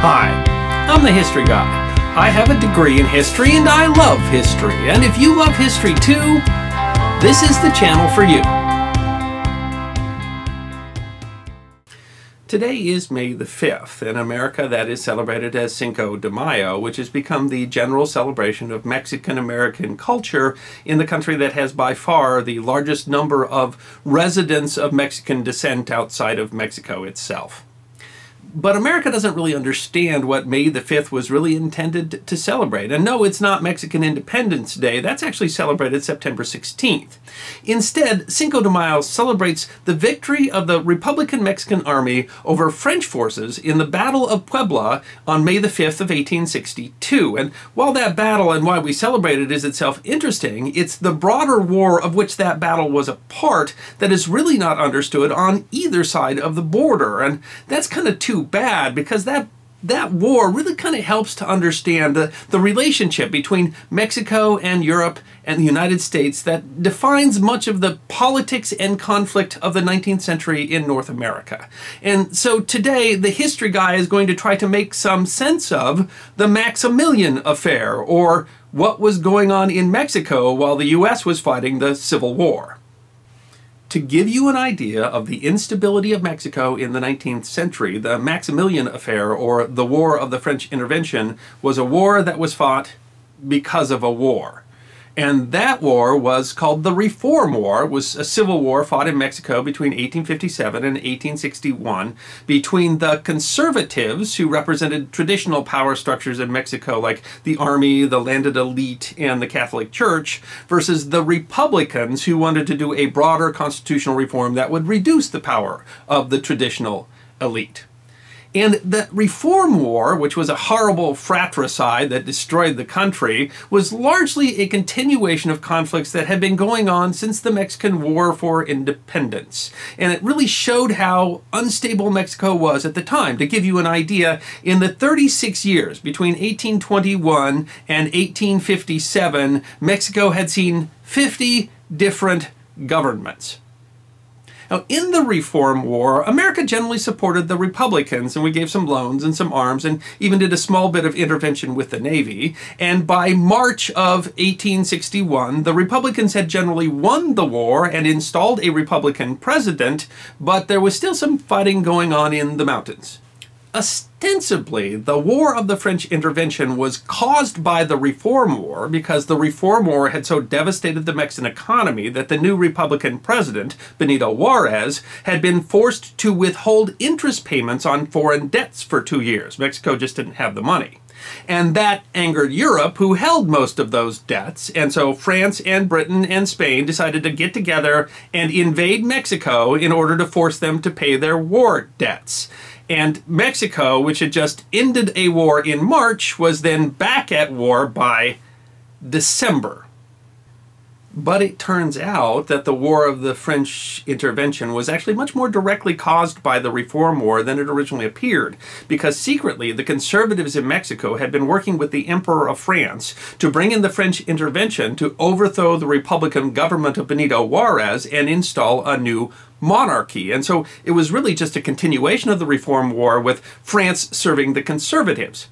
Hi, I'm the History Guy. I have a degree in history and I love history. And if you love history too, this is the channel for you. Today is May the 5th. In America, that is celebrated as Cinco de Mayo, which has become the general celebration of Mexican-American culture in the country that has by far the largest number of residents of Mexican descent outside of Mexico itself. But America doesn't really understand what May the 5th was really intended to celebrate. And no, it's not Mexican Independence Day. That's actually celebrated September 16th. Instead, Cinco de Mayo celebrates the victory of the Republican Mexican Army over French forces in the Battle of Puebla on May the 5th of 1862. And while that battle and why we celebrate it is itself interesting, it's the broader war of which that battle was a part that is really not understood on either side of the border. And that's kind of too bad, because that war really kind of helps to understand the relationship between Mexico and Europe and the United States that defines much of the politics and conflict of the 19th century in North America. And so today, the History Guy is going to try to make some sense of the Maximilian affair, or what was going on in Mexico while the US was fighting the Civil War. To give you an idea of the instability of Mexico in the 19th century, the Maximilian affair, or the War of the French Intervention, was a war that was fought because of a war. And that war was called the Reform War. It was a civil war fought in Mexico between 1857 and 1861 between the conservatives, who represented traditional power structures in Mexico like the army, the landed elite, and the Catholic Church, versus the Republicans, who wanted to do a broader constitutional reform that would reduce the power of the traditional elite. And the Reform War, which was a horrible fratricide that destroyed the country, was largely a continuation of conflicts that had been going on since the Mexican War for Independence. And it really showed how unstable Mexico was at the time. To give you an idea, in the 36 years between 1821 and 1857, Mexico had seen 50 different governments. Now, in the Reform War, America generally supported the Republicans, and we gave some loans and some arms and even did a small bit of intervention with the Navy. And by March of 1861, the Republicans had generally won the war and installed a Republican president, but there was still some fighting going on in the mountains. Ostensibly, the War of the French Intervention was caused by the Reform War because the Reform War had so devastated the Mexican economy that the new Republican president, Benito Juarez, had been forced to withhold interest payments on foreign debts for 2 years. Mexico just didn't have the money. And that angered Europe, who held most of those debts, and so France and Britain and Spain decided to get together and invade Mexico in order to force them to pay their war debts. And Mexico, which had just ended a war in March, was then back at war by December. But it turns out that the War of the French Intervention was actually much more directly caused by the Reform War than it originally appeared, because secretly the conservatives in Mexico had been working with the Emperor of France to bring in the French Intervention to overthrow the Republican government of Benito Juarez and install a new monarchy. And so it was really just a continuation of the Reform War, with France serving the conservatives.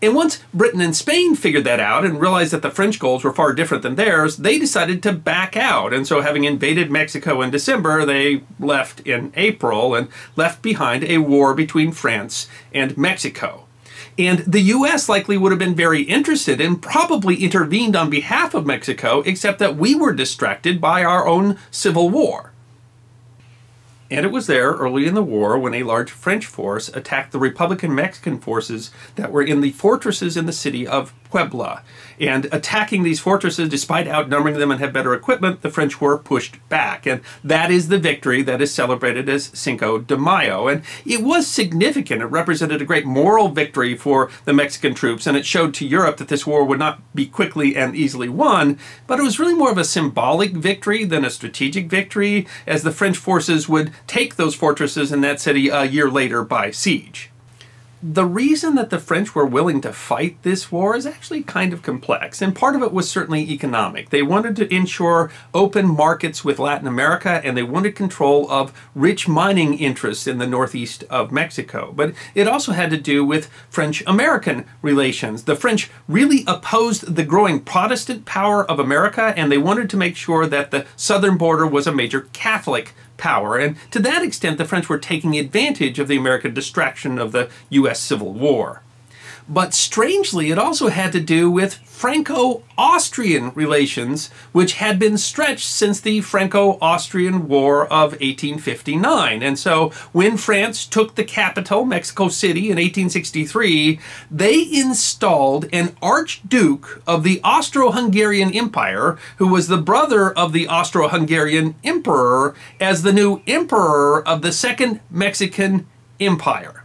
And once Britain and Spain figured that out and realized that the French goals were far different than theirs, they decided to back out. And so, having invaded Mexico in December, they left in April and left behind a war between France and Mexico. And the US likely would have been very interested and probably intervened on behalf of Mexico, except that we were distracted by our own civil war. And it was there early in the war when a large French force attacked the Republican Mexican forces that were in the fortresses in the city of Puebla. And attacking these fortresses, despite outnumbering them and have better equipment, the French were pushed back. And that is the victory that is celebrated as Cinco de Mayo. And it was significant. It represented a great moral victory for the Mexican troops, and it showed to Europe that this war would not be quickly and easily won, but it was really more of a symbolic victory than a strategic victory, as the French forces would take those fortresses in that city a year later by siege. The reason that the French were willing to fight this war is actually kind of complex, and part of it was certainly economic. They wanted to ensure open markets with Latin America, and they wanted control of rich mining interests in the northeast of Mexico. But it also had to do with French-American relations. The French really opposed the growing Protestant power of America, and they wanted to make sure that the southern border was a major Catholic power, and to that extent the French were taking advantage of the American distraction of the U.S. Civil War. But strangely, it also had to do with Franco-Austrian relations, which had been stretched since the Franco-Austrian War of 1859. And so when France took the capital, Mexico City, in 1863, they installed an Archduke of the Austro-Hungarian Empire, who was the brother of the Austro-Hungarian Emperor, as the new emperor of the Second Mexican Empire.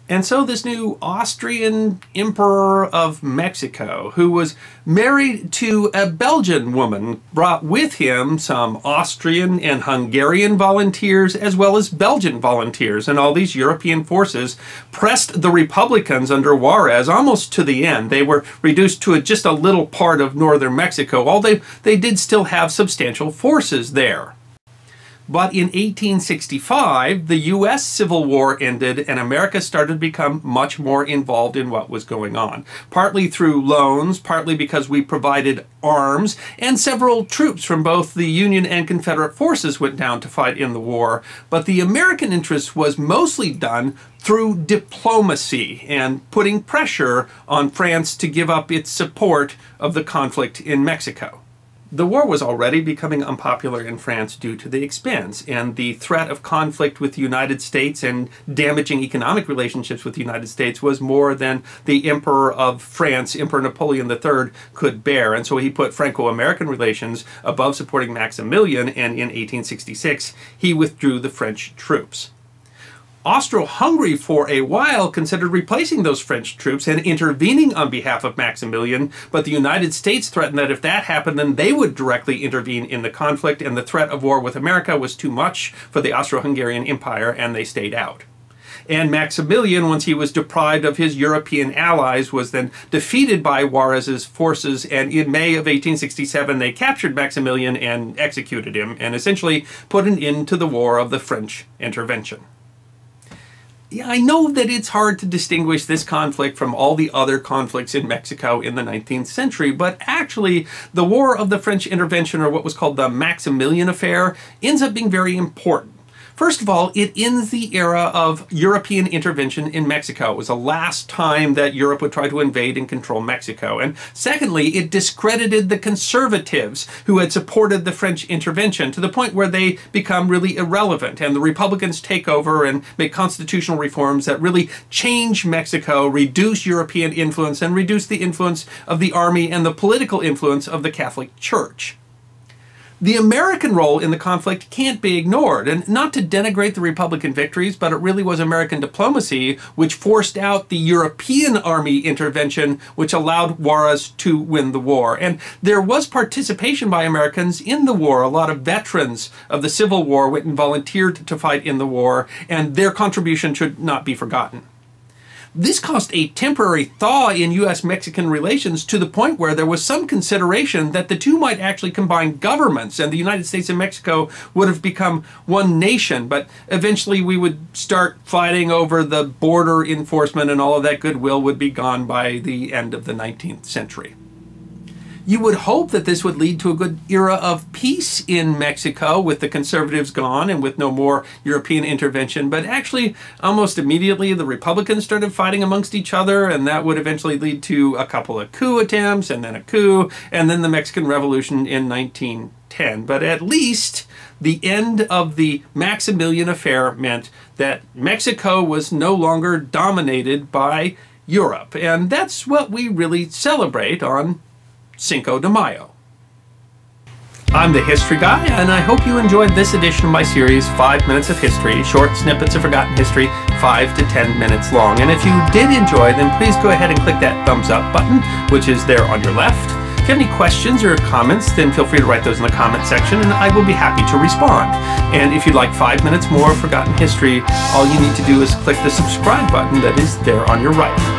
And so this new Austrian Emperor of Mexico, who was married to a Belgian woman, brought with him some Austrian and Hungarian volunteers as well as Belgian volunteers. And all these European forces pressed the Republicans under Juarez almost to the end. They were reduced to just a little part of northern Mexico, although they did still have substantial forces there. But in 1865, the U.S. Civil War ended and America started to become much more involved in what was going on. Partly through loans, partly because we provided arms, and several troops from both the Union and Confederate forces went down to fight in the war. But the American interest was mostly done through diplomacy and putting pressure on France to give up its support of the conflict in Mexico. The war was already becoming unpopular in France due to the expense, and the threat of conflict with the United States and damaging economic relationships with the United States was more than the Emperor of France, Emperor Napoleon III, could bear. And so he put Franco-American relations above supporting Maximilian, and in 1866 he withdrew the French troops. Austro-Hungary for a while considered replacing those French troops and intervening on behalf of Maximilian, but the United States threatened that if that happened, then they would directly intervene in the conflict, and the threat of war with America was too much for the Austro-Hungarian Empire, and they stayed out. And Maximilian, once he was deprived of his European allies, was then defeated by Juarez's forces, and in May of 1867 they captured Maximilian and executed him, and essentially put an end to the war of the French intervention. Yeah, I know that it's hard to distinguish this conflict from all the other conflicts in Mexico in the 19th century, but actually the War of the French Intervention, or what was called the Maximilian Affair, ends up being very important. First of all, it ends the era of European intervention in Mexico. It was the last time that Europe would try to invade and control Mexico. And secondly, it discredited the conservatives who had supported the French intervention to the point where they become really irrelevant. And the Republicans take over and make constitutional reforms that really change Mexico, reduce European influence, and reduce the influence of the army and the political influence of the Catholic Church. The American role in the conflict can't be ignored, and not to denigrate the Republican victories, but it really was American diplomacy which forced out the European army intervention, which allowed Juarez to win the war. And there was participation by Americans in the war. A lot of veterans of the Civil War went and volunteered to fight in the war, and their contribution should not be forgotten. This caused a temporary thaw in U.S.-Mexican relations to the point where there was some consideration that the two might actually combine governments and the United States and Mexico would have become one nation, but eventually we would start fighting over the border enforcement and all of that goodwill would be gone by the end of the 19th century. You would hope that this would lead to a good era of peace in Mexico with the conservatives gone and with no more European intervention, but actually almost immediately the Republicans started fighting amongst each other, and that would eventually lead to a couple of coup attempts and then a coup and then the Mexican Revolution in 1910. But at least the end of the Maximilian Affair meant that Mexico was no longer dominated by Europe, and that's what we really celebrate on Cinco de Mayo. I'm the History Guy, and I hope you enjoyed this edition of my series, 5 Minutes of History, short snippets of forgotten history, 5 to 10 minutes long. And if you did enjoy, then please go ahead and click that thumbs up button, which is there on your left. If you have any questions or comments, then feel free to write those in the comment section, and I will be happy to respond. And if you'd like 5 minutes more of Forgotten History, all you need to do is click the subscribe button that is there on your right.